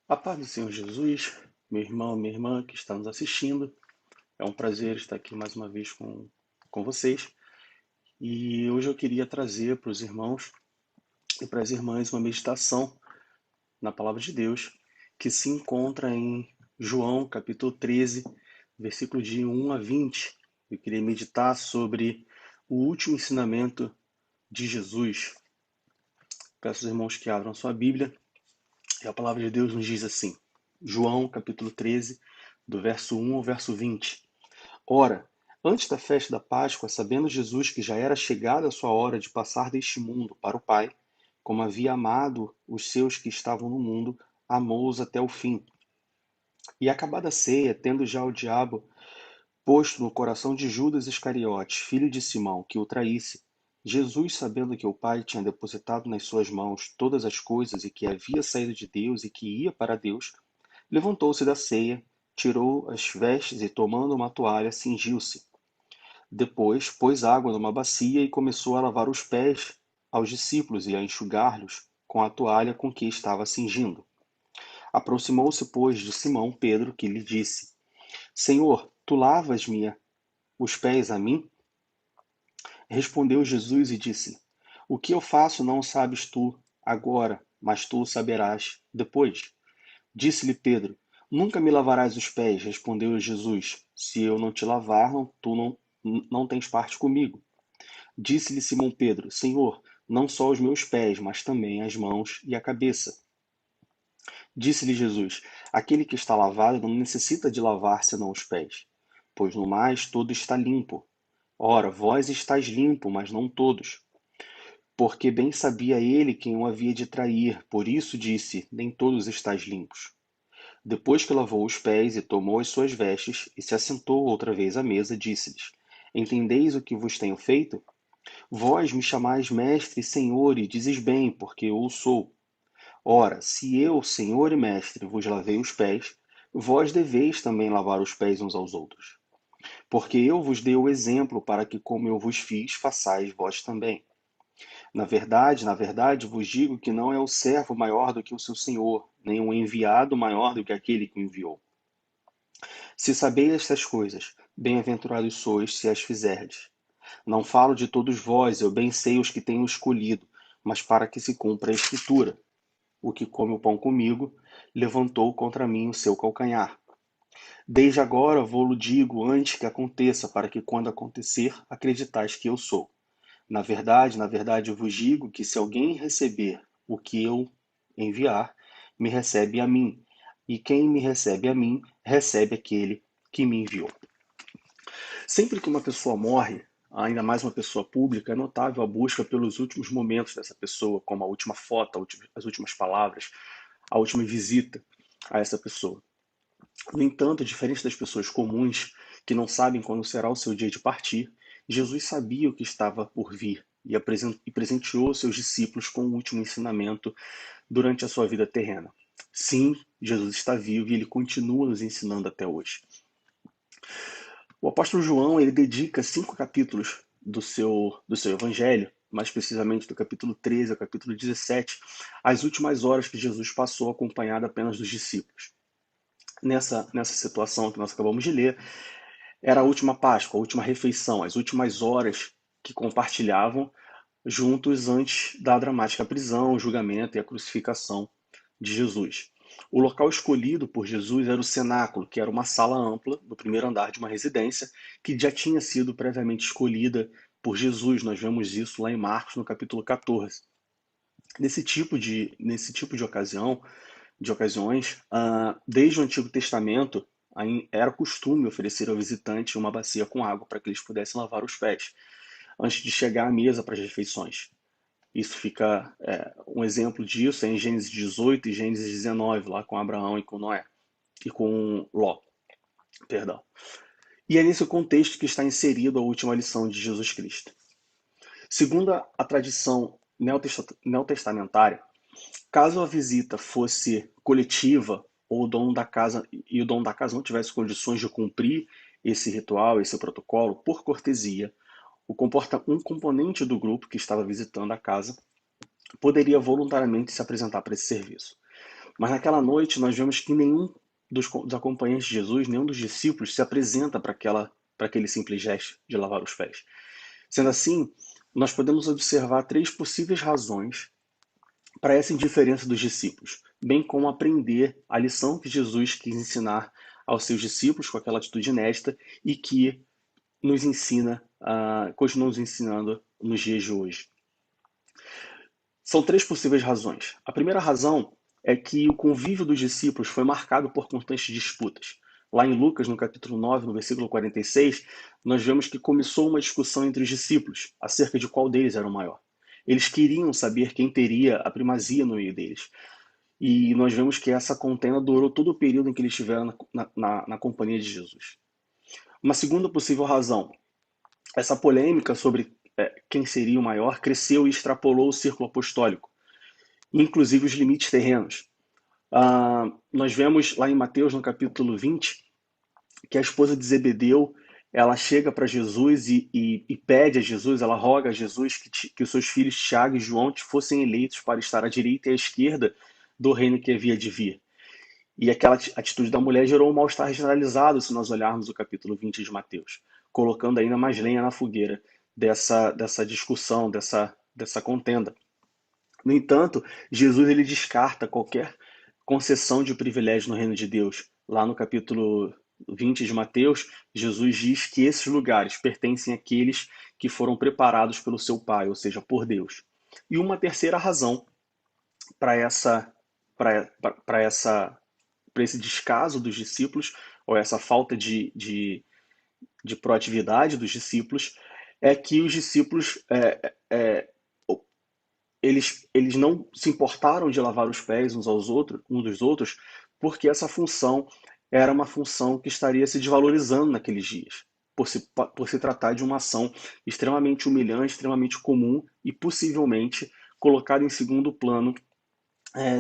A paz do Senhor Jesus, meu irmão, minha irmã que está nos assistindo. É um prazer estar aqui mais uma vez com vocês. E hoje eu queria trazer para os irmãos e para as irmãs uma meditação na Palavra de Deus que se encontra em João, capítulo 13, versículo de 1 a 20. Eu queria meditar sobre o último ensinamento de Jesus. Peço aos irmãos que abram sua Bíblia e a Palavra de Deus nos diz assim. João, capítulo 13, do verso 1 ao verso 20. Ora, antes da festa da Páscoa, sabendo Jesus que já era chegada a sua hora de passar deste mundo para o Pai, como havia amado os seus que estavam no mundo, amou-os até o fim. E acabada a ceia, tendo já o diabo posto no coração de Judas Iscariotes, filho de Simão, que o traísse, Jesus, sabendo que o Pai tinha depositado nas suas mãos todas as coisas e que havia saído de Deus e que ia para Deus, levantou-se da ceia, tirou as vestes e, tomando uma toalha, cingiu-se. Depois, pôs água numa bacia e começou a lavar os pés aos discípulos e a enxugar-lhes com a toalha com que estava cingindo. Aproximou-se, pois, de Simão Pedro, que lhe disse: Senhor, tu lavas-me os pés a mim? Respondeu Jesus e disse: O que eu faço não sabes tu agora, mas tu o saberás depois. Disse-lhe Pedro: Nunca me lavarás os pés, respondeu Jesus. Se eu não te lavar, tu não tens parte comigo. Disse-lhe Simão Pedro: Senhor, não só os meus pés, mas também as mãos e a cabeça. Disse-lhe Jesus: Aquele que está lavado não necessita de lavar senão os pés, pois no mais todo está limpo. Ora, vós estáis limpo, mas não todos. Porque bem sabia ele quem o havia de trair, por isso disse: Nem todos estáis limpos. Depois que lavou os pés e tomou as suas vestes, e se assentou outra vez à mesa, disse-lhes: Entendeis o que vos tenho feito? Vós me chamais mestre e senhor, e dizes bem, porque eu o sou. Ora, se eu, senhor e mestre, vos lavei os pés, vós deveis também lavar os pés uns aos outros. Porque eu vos dei o exemplo para que, como eu vos fiz, façais vós também. Na verdade, vos digo que não é o servo maior do que o seu senhor, nem o enviado maior do que aquele que o enviou. Se sabeis estas coisas, bem-aventurados sois se as fizerdes. Não falo de todos vós, eu bem sei os que tenho escolhido, mas para que se cumpra a Escritura. O que come o pão comigo, levantou contra mim o seu calcanhar. Desde agora vou-lo digo antes que aconteça, para que quando acontecer, acreditais que eu sou. Na verdade, eu vos digo que se alguém receber o que eu enviar, me recebe a mim. E quem me recebe a mim, recebe aquele que me enviou. Sempre que uma pessoa morre, ainda mais uma pessoa pública, é notável a busca pelos últimos momentos dessa pessoa, como a última foto, as últimas palavras, a última visita a essa pessoa. No entanto, diferente das pessoas comuns que não sabem quando será o seu dia de partir, Jesus sabia o que estava por vir e presenteou seus discípulos com o último ensinamento durante a sua vida terrena. Sim, Jesus está vivo e ele continua nos ensinando até hoje. O apóstolo João, ele dedica 5 capítulos do seu evangelho, mais precisamente do capítulo 13 ao capítulo 17, às últimas horas que Jesus passou acompanhado apenas dos discípulos. Nessa situação que nós acabamos de ler, era a última Páscoa, a última refeição, as últimas horas que compartilhavam juntos antes da dramática prisão, o julgamento e a crucificação de Jesus. O local escolhido por Jesus era o cenáculo, que era uma sala ampla no primeiro andar de uma residência que já tinha sido previamente escolhida por Jesus. Nós vemos isso lá em Marcos, no capítulo 14. Nesse tipo de ocasiões, desde o Antigo Testamento, era costume oferecer ao visitante uma bacia com água para que eles pudessem lavar os pés antes de chegar à mesa para as refeições. Isso fica, um exemplo disso é em Gênesis 18 e Gênesis 19, lá com Abraão e com Noé, e com Ló, perdão. E é nesse contexto que está inserida a última lição de Jesus Cristo. Segundo a tradição neotestamentária, caso a visita fosse coletiva ou o dono da casa não tivesse condições de cumprir esse ritual, esse protocolo, por cortesia, um componente do grupo que estava visitando a casa poderia voluntariamente se apresentar para esse serviço. Mas naquela noite nós vemos que nenhum dos acompanhantes de Jesus, nenhum dos discípulos se apresenta para aquele simples gesto de lavar os pés. Sendo assim, nós podemos observar três possíveis razões para essa indiferença dos discípulos, bem como aprender a lição que Jesus quis ensinar aos seus discípulos com aquela atitude inédita e que nos ensina, continua nos ensinando nos dias de hoje. São três possíveis razões. A primeira razão é que o convívio dos discípulos foi marcado por constantes disputas. Lá em Lucas, no capítulo 9, no versículo 46, nós vemos que começou uma discussão entre os discípulos acerca de qual deles era o maior. Eles queriam saber quem teria a primazia no meio deles. E nós vemos que essa contenda durou todo o período em que eles estiveram na companhia de Jesus. Uma segunda possível razão, essa polêmica sobre quem seria o maior cresceu e extrapolou o círculo apostólico, inclusive os limites terrenos. Nós vemos lá em Mateus, no capítulo 20, que a esposa de Zebedeu, ela chega para Jesus e pede a Jesus, ela roga a Jesus que os seus filhos Tiago e João fossem eleitos para estar à direita e à esquerda do reino que havia de vir. E aquela atitude da mulher gerou um mal-estar generalizado, se nós olharmos o capítulo 20 de Mateus, colocando ainda mais lenha na fogueira dessa discussão, dessa contenda. No entanto, Jesus ele descarta qualquer concessão de privilégio no reino de Deus. Lá no capítulo 20 de Mateus, Jesus diz que esses lugares pertencem àqueles que foram preparados pelo seu Pai, ou seja, por Deus. E uma terceira razão para esse descaso dos discípulos, ou essa falta de proatividade dos discípulos, é que os discípulos eles não se importaram de lavar os pés uns dos outros, porque essa função era uma função que estaria se desvalorizando naqueles dias, por se tratar de uma ação extremamente humilhante, extremamente comum e possivelmente colocada em segundo plano,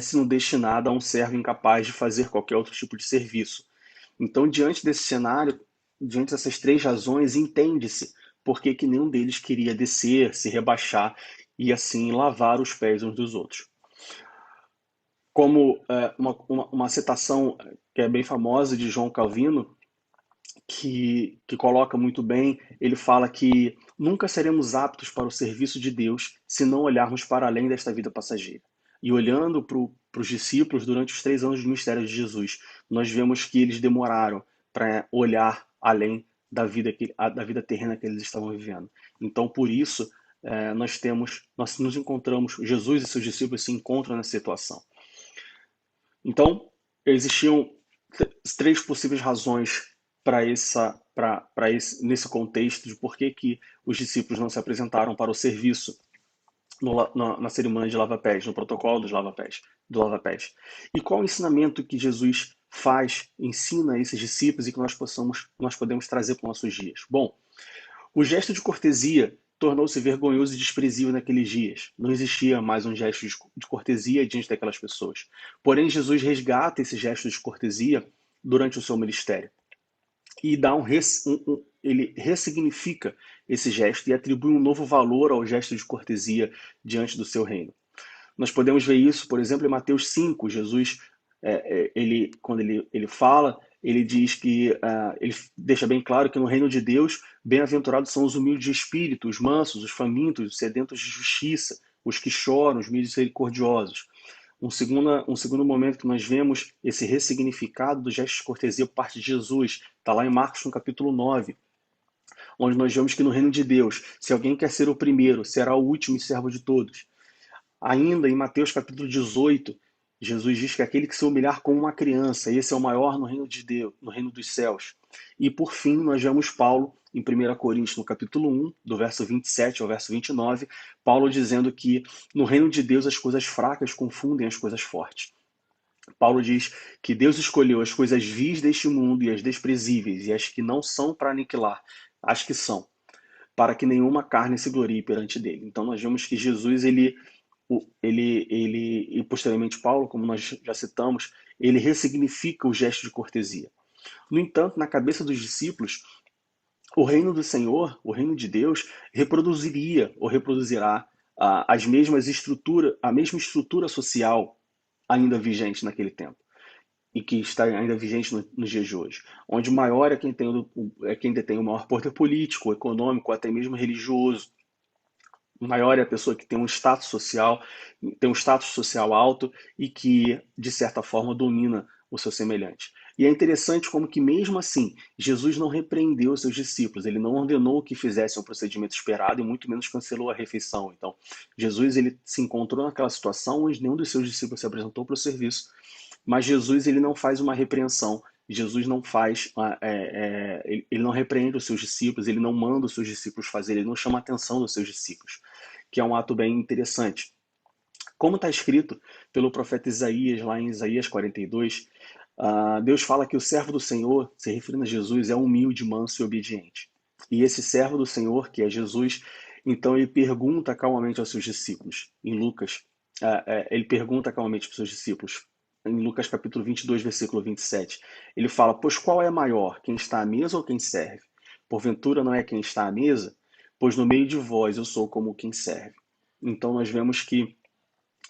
sendo destinada a um servo incapaz de fazer qualquer outro tipo de serviço. Então, diante desse cenário, diante dessas três razões, entende-se por que nenhum deles queria descer, se rebaixar e assim lavar os pés uns dos outros. Como uma citação que é bem famosa de João Calvino, que coloca muito bem, ele fala que nunca seremos aptos para o serviço de Deus se não olharmos para além desta vida passageira. E olhando para os discípulos durante os 3 anos de ministério de Jesus, nós vemos que eles demoraram para olhar além da vida terrena que eles estavam vivendo. Então, por isso, nós nos encontramos, Jesus e seus discípulos se encontram nessa situação. Então, existiam três possíveis razões nesse contexto de por que os discípulos não se apresentaram para o serviço na cerimônia de lava-pés, no protocolo do lava-pés. E qual o ensinamento que Jesus ensina a esses discípulos e que nós podemos trazer para os nossos dias? Bom, o gesto de cortesia tornou-se vergonhoso e desprezível naqueles dias. Não existia mais um gesto de cortesia diante daquelas pessoas. Porém, Jesus resgata esse gesto de cortesia durante o seu ministério e ele ressignifica esse gesto e atribui um novo valor ao gesto de cortesia diante do seu reino. Nós podemos ver isso, por exemplo, em Mateus 5. Jesus, quando ele fala, ele diz que ele deixa bem claro que no reino de Deus, bem-aventurados são os humildes de espírito, os mansos, os famintos, os sedentos de justiça, os que choram, os misericordiosos. Um segundo momento que nós vemos esse ressignificado do gesto de cortesia por parte de Jesus está lá em Marcos, no capítulo 9, onde nós vemos que no reino de Deus, se alguém quer ser o primeiro, será o último e servo de todos. Ainda em Mateus capítulo 18, Jesus diz que aquele que se humilhar como uma criança, esse é o maior no reino de Deus, no reino dos céus. E por fim, nós vemos Paulo em 1 Coríntios, no capítulo 1, do verso 27 ao verso 29, Paulo dizendo que no reino de Deus as coisas fracas confundem as coisas fortes. Paulo diz que Deus escolheu as coisas vis deste mundo e as desprezíveis, e as que não são para aniquilar, as que são, para que nenhuma carne se glorie perante dele. Então nós vemos que Jesus, e posteriormente Paulo, como nós já citamos, ele ressignifica o gesto de cortesia. No entanto, na cabeça dos discípulos, o reino do Senhor, o reino de Deus, reproduzirá a mesma estrutura social ainda vigente naquele tempo e que está ainda vigente nos dias de hoje, onde o maior é quem detém o maior poder político, econômico, até mesmo religioso. O maior é a pessoa que tem um status social alto e que, de certa forma, domina o seu semelhante. E é interessante como que, mesmo assim, Jesus não repreendeu os seus discípulos, ele não ordenou que fizessem o procedimento esperado e muito menos cancelou a refeição. Então, Jesus ele se encontrou naquela situação onde nenhum dos seus discípulos se apresentou para o serviço, mas Jesus ele não faz uma repreensão. Jesus não faz, ele não repreende os seus discípulos, ele não manda os seus discípulos fazer, ele não chama a atenção dos seus discípulos, que é um ato bem interessante. Como está escrito pelo profeta Isaías, lá em Isaías 42, Deus fala que o servo do Senhor, se referindo a Jesus, é humilde, manso e obediente. E esse servo do Senhor, que é Jesus, então ele pergunta calmamente aos seus discípulos, em Lucas, ele pergunta calmamente para os seus discípulos, em Lucas capítulo 22, versículo 27. Ele fala, pois qual é maior, quem está à mesa ou quem serve? Porventura não é quem está à mesa? Pois no meio de vós eu sou como quem serve. Então nós vemos que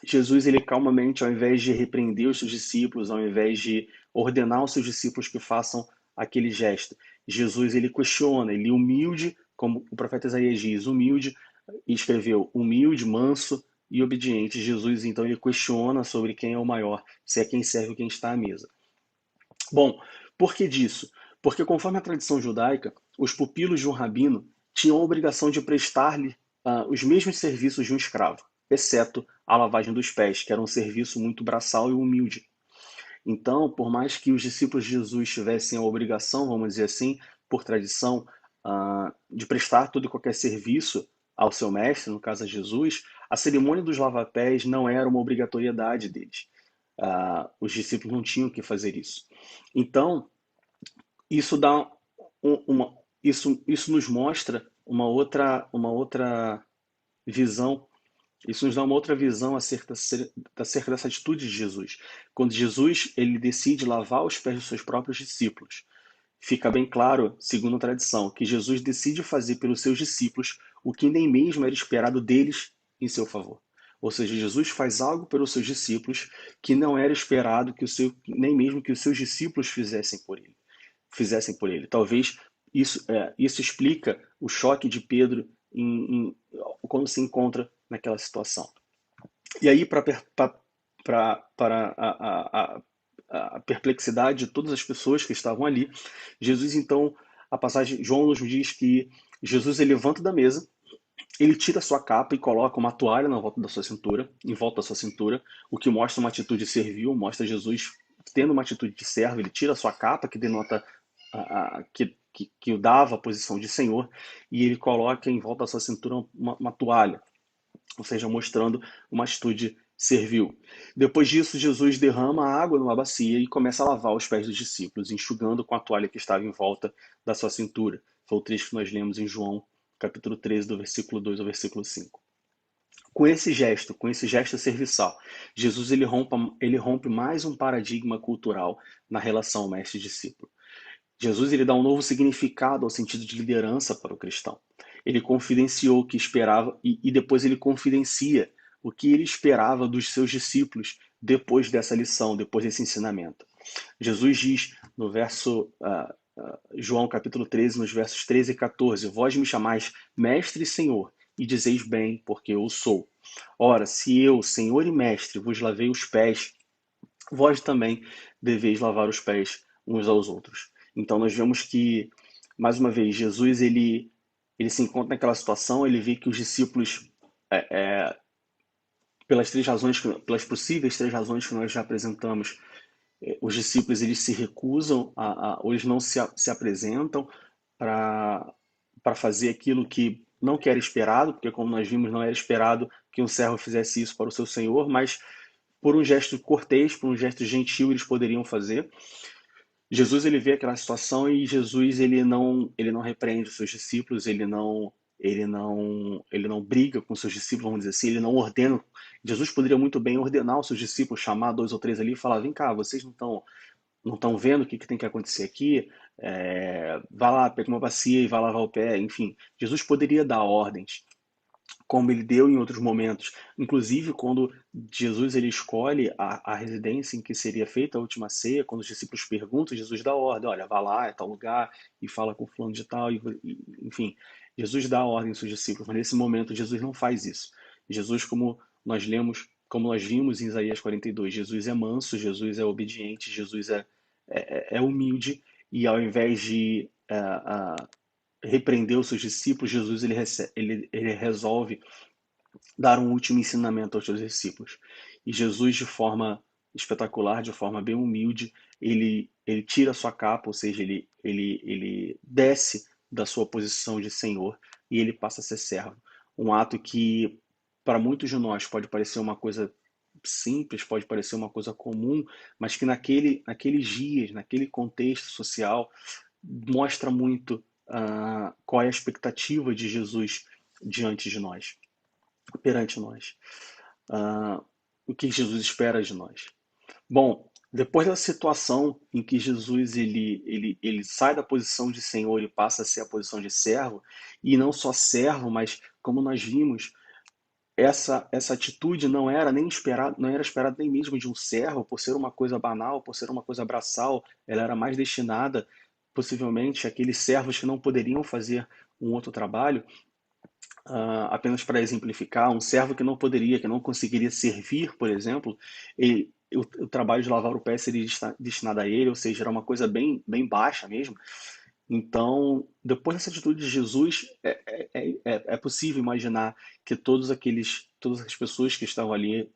Jesus, ele calmamente, ao invés de repreender os seus discípulos, ao invés de ordenar aos seus discípulos que façam aquele gesto, Jesus, ele questiona, ele humilde, como o profeta Isaías diz, humilde, e escreveu humilde, manso e obediente. Jesus, então, ele questiona sobre quem é o maior, se é quem serve ou quem está à mesa. Bom, por que disso? Porque, conforme a tradição judaica, os pupilos de um rabino tinham a obrigação de prestar-lhe os mesmos serviços de um escravo, exceto a lavagem dos pés, que era um serviço muito braçal e humilde. Então, por mais que os discípulos de Jesus tivessem a obrigação, vamos dizer assim, por tradição, de prestar todo e qualquer serviço ao seu mestre, no caso a Jesus, a cerimônia dos lava-pés não era uma obrigatoriedade deles. Os discípulos não tinham que fazer isso. Então, isso dá isso nos mostra uma outra visão. Isso nos dá uma outra visão acerca dessa atitude de Jesus. Quando Jesus ele decide lavar os pés dos seus próprios discípulos, fica bem claro, segundo a tradição, que Jesus decide fazer pelos seus discípulos o que nem mesmo era esperado deles em seu favor. Ou seja, Jesus faz algo pelos seus discípulos que não era esperado nem mesmo que os seus discípulos fizessem por ele. Talvez isso explica o choque de Pedro quando se encontra naquela situação. E aí, para a perplexidade de todas as pessoas que estavam ali, Jesus, então, a passagem, João nos diz que Jesus ele levanta da mesa, ele tira a sua capa e coloca uma toalha na volta da sua cintura, em volta da sua cintura, o que mostra uma atitude servil, mostra Jesus tendo uma atitude de servo. Ele tira a sua capa, que denota que o dava a posição de Senhor, e ele coloca em volta da sua cintura uma toalha, ou seja, mostrando uma atitude servil. Depois disso, Jesus derrama água numa bacia e começa a lavar os pés dos discípulos, enxugando com a toalha que estava em volta da sua cintura. Foi o trecho que nós lemos em João, capítulo 13, do versículo 2 ao versículo 5. Com esse gesto serviçal, Jesus ele rompe mais um paradigma cultural na relação mestre-discípulo. Jesus ele dá um novo significado ao sentido de liderança para o cristão. Ele confidenciou o que esperava e depois ele confidencia o que ele esperava dos seus discípulos depois dessa lição, depois desse ensinamento. Jesus diz no verso João capítulo 13, nos versos 13 e 14: Vós me chamais mestre e senhor, e dizeis bem, porque eu sou. Ora, se eu, senhor e mestre, vos lavei os pés, vós também deveis lavar os pés uns aos outros. Então nós vemos que, mais uma vez, Jesus ele se encontra naquela situação, ele vê que os discípulos, pelas possíveis três razões que nós já apresentamos, os discípulos eles se recusam, ou eles não se apresentam para fazer aquilo que não que era esperado, porque como nós vimos, não era esperado que um servo fizesse isso para o seu senhor, mas por um gesto cortês, por um gesto gentil, eles poderiam fazer. Jesus ele vê aquela situação e Jesus ele não repreende os seus discípulos, ele não briga com os seus discípulos, vamos dizer assim, ele não ordena. Jesus poderia muito bem ordenar os seus discípulos, chamar dois ou três ali e falar: vem cá, vocês não estão vendo o que tem que acontecer aqui? Vai lá, pega uma bacia e vai lavar o pé. Enfim, Jesus poderia dar ordens, como ele deu em outros momentos. Inclusive, quando Jesus ele escolhe a residência em que seria feita a última ceia, quando os discípulos perguntam, Jesus dá ordem, olha, vá lá, é tal lugar, e fala com fulano de tal, enfim, Jesus dá a ordem aos seus discípulos, mas nesse momento Jesus não faz isso. Jesus, como nós lemos, como nós vimos em Isaías 42, Jesus é manso, Jesus é obediente, Jesus é humilde, e ao invés de repreender os seus discípulos, Jesus ele resolve dar um último ensinamento aos seus discípulos. E Jesus, de forma espetacular, de forma bem humilde, ele tira a sua capa, ou seja, ele desce da sua posição de Senhor e ele passa a ser servo. Um ato que, para muitos de nós, pode parecer uma coisa simples, pode parecer uma coisa comum, mas que naqueles dias, naquele contexto social, mostra muito qual é a expectativa de Jesus diante de nós, perante nós. Ah, o que Jesus espera de nós. Bom, depois da situação em que Jesus ele sai da posição de Senhor e passa a ser a posição de servo, e não só servo, mas como nós vimos, essa atitude não era nem esperada, não era esperada nem mesmo de um servo, por ser uma coisa banal, por ser uma coisa braçal, ela era mais destinada possivelmente àqueles servos que não poderiam fazer um outro trabalho. Apenas para exemplificar, um servo que não poderia, que não conseguiria servir, por exemplo, o trabalho de lavar o pé seria destinado a ele, ou seja, era uma coisa bem, bem baixa mesmo. Então, depois dessa atitude de Jesus, é possível imaginar que todas as pessoas que estavam ali,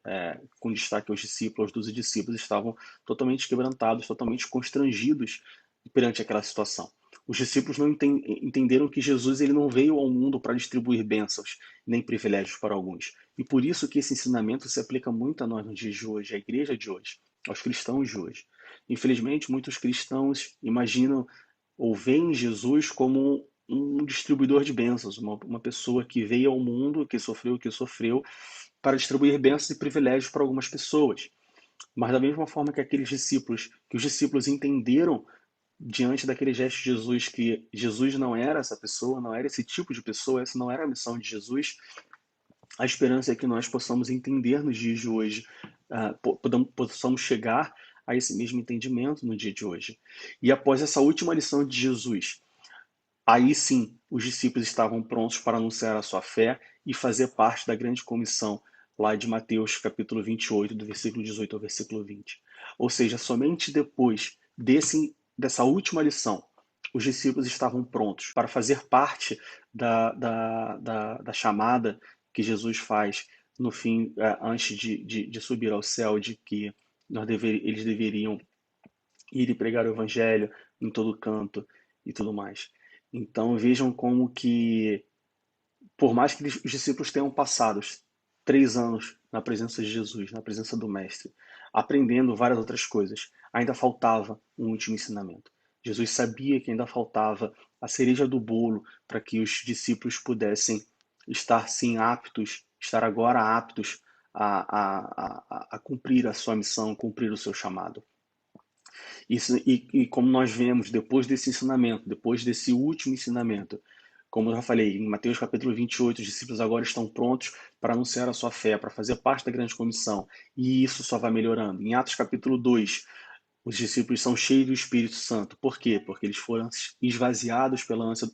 com destaque aos discípulos, aos 12 discípulos, estavam totalmente quebrantados, totalmente constrangidos perante aquela situação. Os discípulos não entenderam que Jesus ele não veio ao mundo para distribuir bênçãos, nem privilégios para alguns. E por isso que esse ensinamento se aplica muito a nós nos dias de hoje, à igreja de hoje, aos cristãos de hoje. Infelizmente, muitos cristãos imaginam ou veem Jesus como um distribuidor de bênçãos, uma pessoa que veio ao mundo, que sofreu o que sofreu, para distribuir bênçãos e privilégios para algumas pessoas. Mas da mesma forma que que os discípulos entenderam diante daquele gesto de Jesus que Jesus não era essa pessoa, não era esse tipo de pessoa, essa não era a missão de Jesus, a esperança é que nós possamos entender nos dias de hoje, possamos chegar a esse mesmo entendimento no dia de hoje. E após essa última lição de Jesus, aí sim os discípulos estavam prontos para anunciar a sua fé e fazer parte da grande comissão lá de Mateus capítulo 28, do versículo 18 ao versículo 20. Ou seja, somente depois dessa última lição, os discípulos estavam prontos para fazer parte da chamada que Jesus faz no fim, antes de subir ao céu, de que eles deveriam ir e pregar o evangelho em todo canto e tudo mais. Então vejam como que, por mais que os discípulos tenham passado 3 anos na presença de Jesus, na presença do Mestre, aprendendo várias outras coisas, ainda faltava um último ensinamento. Jesus sabia que ainda faltava a cereja do bolo para que os discípulos pudessem estar sim aptos, estar agora aptos a cumprir a sua missão, cumprir o seu chamado. E como nós vemos, depois desse ensinamento, depois desse último ensinamento, como eu já falei, em Mateus capítulo 28, os discípulos agora estão prontos para anunciar a sua fé, para fazer parte da grande comissão. E isso só vai melhorando. Em Atos capítulo 2, os discípulos são cheios do Espírito Santo. Por quê? Porque eles foram esvaziados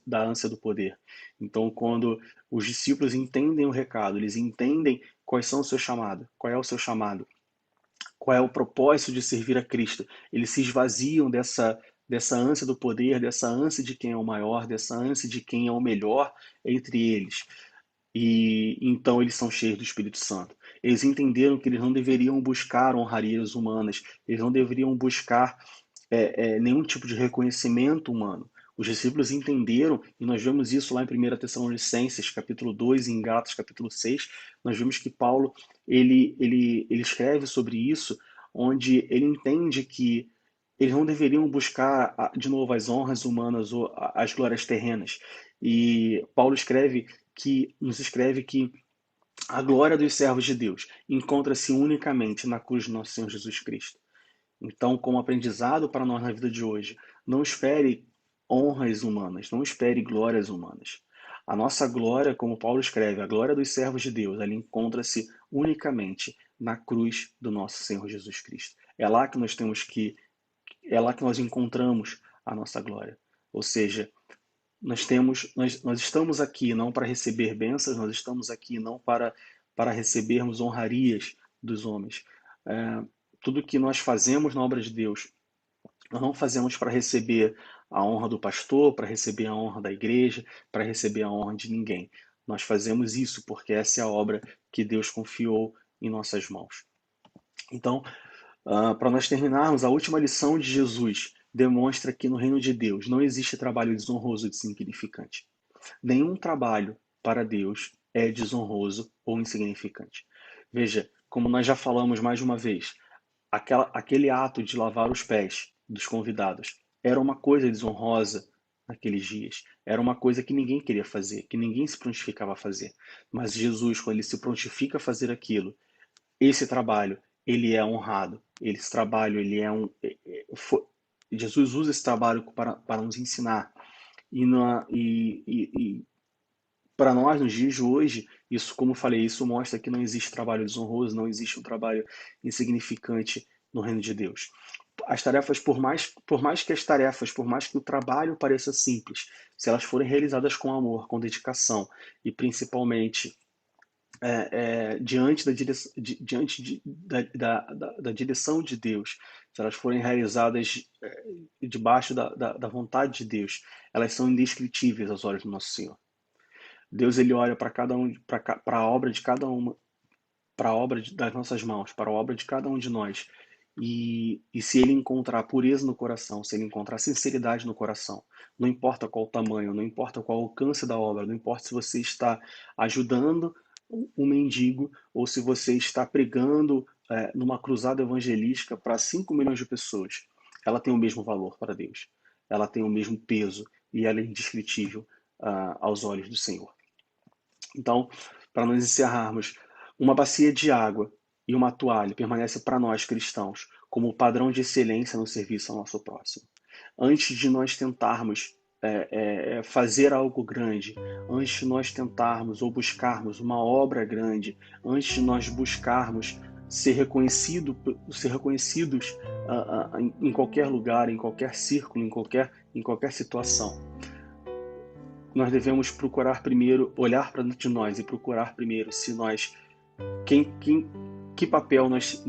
da ânsia do poder. Então, quando os discípulos entendem o recado, eles entendem quais são o seu chamado, qual é o seu chamado, qual é o propósito de servir a Cristo. Eles se esvaziam dessa ânsia do poder, dessa ânsia de quem é o maior, dessa ânsia de quem é o melhor entre eles. E então eles são cheios do Espírito Santo. Eles entenderam que eles não deveriam buscar honrarias humanas, eles não deveriam buscar nenhum tipo de reconhecimento humano. Os discípulos entenderam, e nós vemos isso lá em 1 Tessalonicenses, capítulo 2, e em Gálatas, capítulo 6, nós vemos que Paulo ele escreve sobre isso, onde ele entende que eles não deveriam buscar, de novo, as honras humanas ou as glórias terrenas. E Paulo nos escreve que a glória dos servos de Deus encontra-se unicamente na cruz de nosso Senhor Jesus Cristo. Então, como aprendizado para nós na vida de hoje, não espere honras humanas, não espere glórias humanas. A nossa glória, como Paulo escreve, a glória dos servos de Deus, ela encontra-se unicamente na cruz do nosso Senhor Jesus Cristo. É lá que nós temos que, é lá que nós encontramos a nossa glória. Ou seja, nós estamos aqui não para receber bênçãos, nós estamos aqui não para recebermos honrarias dos homens. Tudo que nós fazemos na obra de Deus, nós não fazemos para receber a honra do pastor, para receber a honra da igreja, para receber a honra de ninguém. Nós fazemos isso porque essa é a obra que Deus confiou em nossas mãos. Então, para nós terminarmos, a última lição de Jesus demonstra que no reino de Deus não existe trabalho desonroso e insignificante. Nenhum trabalho para Deus é desonroso ou insignificante. Veja, como nós já falamos mais de uma vez, aquele ato de lavar os pés dos convidados era uma coisa desonrosa naqueles dias. Era uma coisa que ninguém queria fazer, que ninguém se prontificava a fazer. Mas Jesus, quando ele se prontifica a fazer aquilo, esse trabalho, ele é honrado. Esse trabalho, ele é Jesus usa esse trabalho para nos ensinar. E para nós, nos dias de hoje, isso, como eu falei, isso mostra que não existe trabalho desonroso, não existe um trabalho insignificante no reino de Deus. As tarefas, por mais que as tarefas, por mais que o trabalho pareça simples, se elas forem realizadas com amor, com dedicação e principalmente diante da direção de Deus, se elas forem realizadas debaixo da vontade de Deus, elas são indescritíveis aos olhos do nosso Senhor. Deus ele olha para cada um, para a obra de cada uma, para a obra das nossas mãos, para a obra de cada um de nós. E se ele encontrar pureza no coração, se ele encontrar sinceridade no coração, não importa qual o tamanho, não importa qual o alcance da obra, não importa se você está ajudando um mendigo ou se você está pregando numa cruzada evangelística para 5 milhões de pessoas, ela tem o mesmo valor para Deus. Ela tem o mesmo peso e ela é indescritível aos olhos do Senhor. Então, para nós encerrarmos, uma bacia de água e uma toalha permanece para nós cristãos como padrão de excelência no serviço ao nosso próximo. Antes de nós tentarmos fazer algo grande, antes de nós tentarmos ou buscarmos uma obra grande, antes de nós buscarmos ser reconhecidos em qualquer lugar, em qualquer círculo, em qualquer situação, nós devemos procurar primeiro, olhar para dentro de nós e procurar primeiro se nós, que papel nós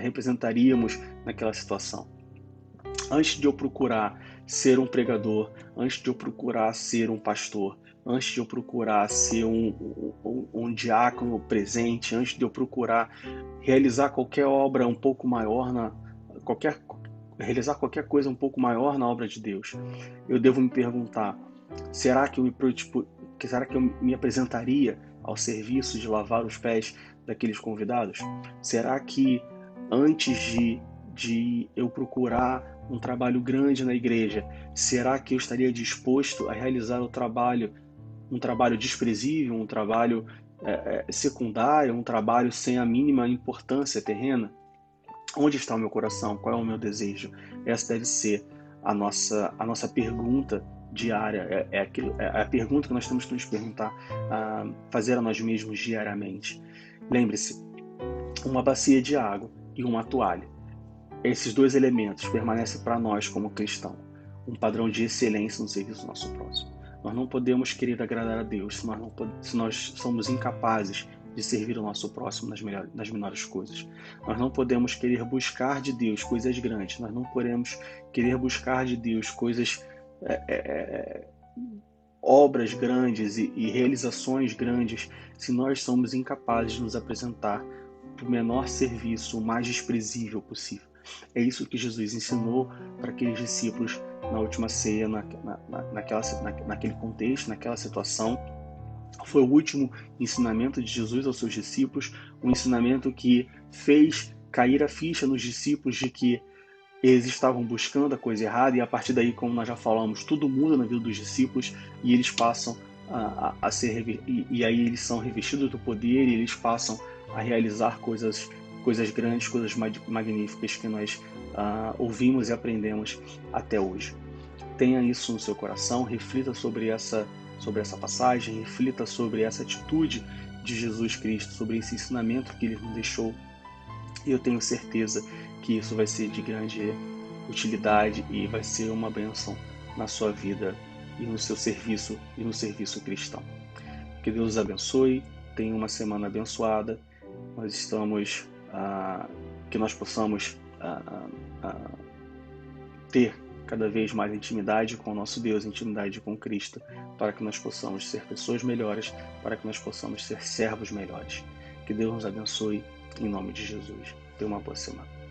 representaríamos naquela situação. Antes de eu procurar ser um pregador, antes de eu procurar ser um pastor, antes de eu procurar ser um diácono presente, antes de eu procurar realizar qualquer obra um pouco maior, realizar qualquer coisa um pouco maior na obra de Deus, eu devo me perguntar, será que eu me apresentaria ao serviço de lavar os pés daqueles convidados? Será que antes de eu procurar um trabalho grande na igreja, será que eu estaria disposto a realizar um trabalho desprezível, um trabalho secundário, um trabalho sem a mínima importância terrena? Onde está o meu coração? Qual é o meu desejo? Essa deve ser a nossa pergunta diária. É a pergunta que nós temos que nos perguntar, fazer a nós mesmos diariamente. Lembre-se, uma bacia de água e uma toalha. Esses dois elementos permanecem para nós como cristãos um padrão de excelência no serviço do nosso próximo. Nós não podemos querer agradar a Deus se nós somos incapazes de servir o nosso próximo nas menores coisas. Nós não podemos querer buscar de Deus coisas grandes, nós não podemos querer buscar de Deus obras grandes e realizações grandes se nós somos incapazes de nos apresentar o menor serviço, o mais desprezível possível. É isso que Jesus ensinou para aqueles discípulos na última ceia, naquele contexto, naquela situação. Foi o último ensinamento de Jesus aos seus discípulos, um ensinamento que fez cair a ficha nos discípulos de que eles estavam buscando a coisa errada, e a partir daí, como nós já falamos, tudo muda na vida dos discípulos e eles passam a ser, e aí eles são revestidos do poder e eles passam a realizar coisas grandes, coisas magníficas que nós ouvimos e aprendemos até hoje. Tenha isso no seu coração, reflita sobre sobre essa passagem, reflita sobre essa atitude de Jesus Cristo, sobre esse ensinamento que ele nos deixou. E eu tenho certeza que isso vai ser de grande utilidade e vai ser uma bênção na sua vida e no seu serviço e no serviço cristão. Que Deus os abençoe, tenha uma semana abençoada. Nós estamos, que nós possamos ter cada vez mais intimidade com o nosso Deus, intimidade com Cristo, para que nós possamos ser pessoas melhores, para que nós possamos ser servos melhores. Que Deus nos abençoe, em nome de Jesus. Tenha uma boa semana.